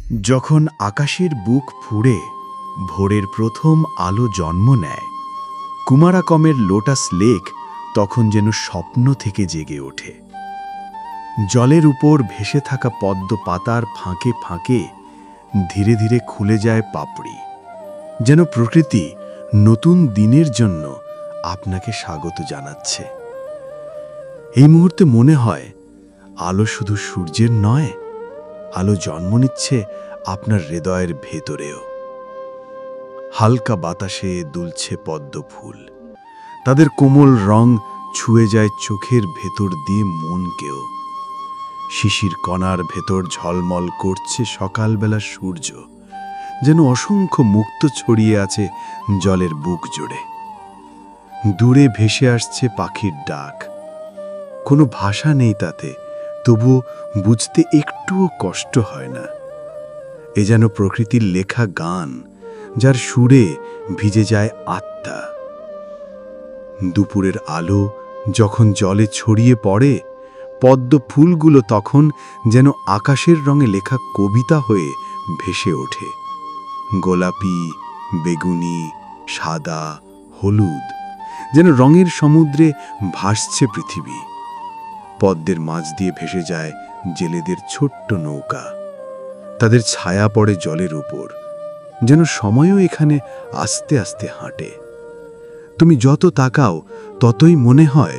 যখন আকাশের বুক ফুঁড়ে ভোরের প্রথম আলো জন্ম নেয়, কুমারাকমের লোটাস লেক তখন যেন স্বপ্ন থেকে জেগে ওঠে। জলের উপর ভেসে থাকা পদ্ম পাতার ফাঁকে ফাঁকে ধীরে ধীরে খুলে যায় পাপড়ি, যেন প্রকৃতি নতুন দিনের জন্য আপনাকে স্বাগত জানাচ্ছে। এই মুহূর্তে মনে হয় আলো শুধু সূর্যের নয়, আলো জন্ম নিচ্ছে আপনার হৃদয়ের ভেতরেও। হালকা বাতাসে দুলছে পদ্ম ফুল, তাদের কোমল রং ছুঁয়ে যায় চোখের ভেতর দিয়ে মনকেও। শিশির কণার ভেতর ঝলমল করছে সকালবেলা সূর্য, যেন অসংখ্য মুক্ত ছড়িয়ে আছে জলের বুক জুড়ে। দূরে ভেসে আসছে পাখির ডাক, কোনো ভাষা নেই তাতে, তবুও বুঝতে একটুও কষ্ট হয় না। এ যেন প্রকৃতির লেখা গান, যার সুরে ভিজে যায় আত্মা। দুপুরের আলো যখন জলে ছড়িয়ে পড়ে, পদ্ম ফুলগুলো তখন যেন আকাশের রঙে লেখা কবিতা হয়ে ভেসে ওঠে। গোলাপি, বেগুনি, সাদা, হলুদ, যেন রঙের সমুদ্রে ভাসছে পৃথিবী। পদ্মের মাঝ দিয়ে ভেসে যায় জেলেদের ছোট্ট নৌকা, তাদের ছায়া পড়ে জলের উপর, যেন সময়ও এখানে আস্তে আস্তে হাঁটে। তুমি যত তাকাও ততই মনে হয়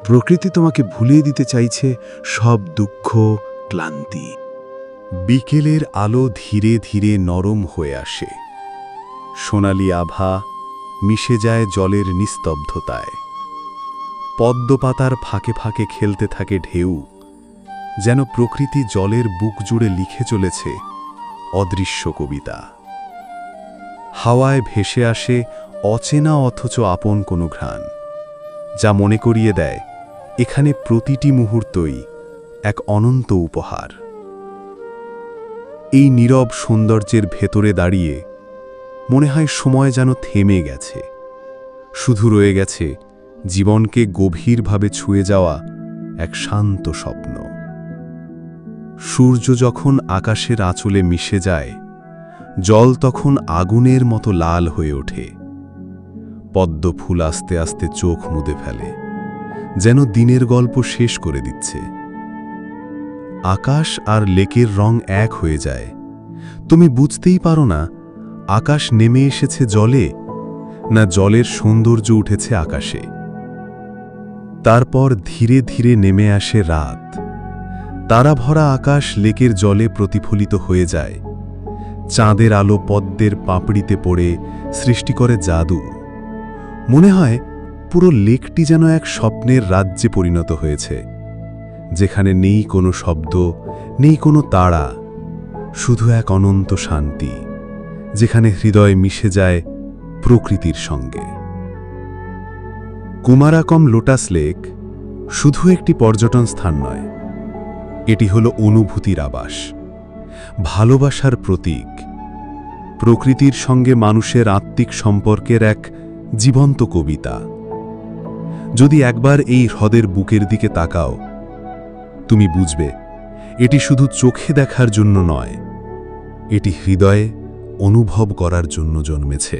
প্রকৃতি তোমাকে ভুলিয়ে দিতে চাইছে সব দুঃখ, ক্লান্তি। বিকেলের আলো ধীরে ধীরে নরম হয়ে আসে, সোনালি আভা মিশে যায় জলের নিস্তব্ধতায়। পদ্মপাতার ফাঁকে ফাঁকে খেলতে থাকে ঢেউ, যেন প্রকৃতি জলের বুক জুড়ে লিখে চলেছে অদৃশ্য কবিতা। হাওয়ায় ভেসে আসে অচেনা অথচ আপন কোনো ঘ্রাণ, যা মনে করিয়ে দেয় এখানে প্রতিটি মুহূর্তই এক অনন্ত উপহার। এই নীরব সৌন্দর্যের ভেতরে দাঁড়িয়ে মনে হয় সময় যেন থেমে গেছে, শুধু রয়ে গেছে জীবনকে গভীরভাবে ছুঁয়ে যাওয়া এক শান্ত স্বপ্ন। সূর্য যখন আকাশের আঁচলে মিশে যায়, জল তখন আগুনের মতো লাল হয়ে ওঠে। পদ্ম ফুল আস্তে আস্তে চোখ মুদে ফেলে, যেন দিনের গল্প শেষ করে দিচ্ছে। আকাশ আর লেকের রং এক হয়ে যায়, তুমি বুঝতেই পারো না আকাশ নেমে এসেছে জলে, না জলের সৌন্দর্য উঠেছে আকাশে। তারপর ধীরে ধীরে নেমে আসে রাত, তারা ভরা আকাশ লেকের জলে প্রতিফলিত হয়ে যায়। চাঁদের আলো পদ্মের পাপড়িতে পড়ে সৃষ্টি করে জাদু। মনে হয় পুরো লেকটি যেন এক স্বপ্নের রাজ্যে পরিণত হয়েছে, যেখানে নেই কোনো শব্দ, নেই কোনো তাড়া, শুধু এক অনন্ত শান্তি, যেখানে হৃদয় মিশে যায় প্রকৃতির সঙ্গে। কুমারাকম লোটাস লেক শুধু একটি পর্যটন স্থান নয়, এটি হলো অনুভূতির আবাস, ভালোবাসার প্রতীক, প্রকৃতির সঙ্গে মানুষের আত্মিক সম্পর্কের এক জীবন্ত কবিতা। যদি একবার এই হ্রদের বুকের দিকে তাকাও, তুমি বুঝবে এটি শুধু চোখে দেখার জন্য নয়, এটি হৃদয়ে অনুভব করার জন্য জন্মেছে।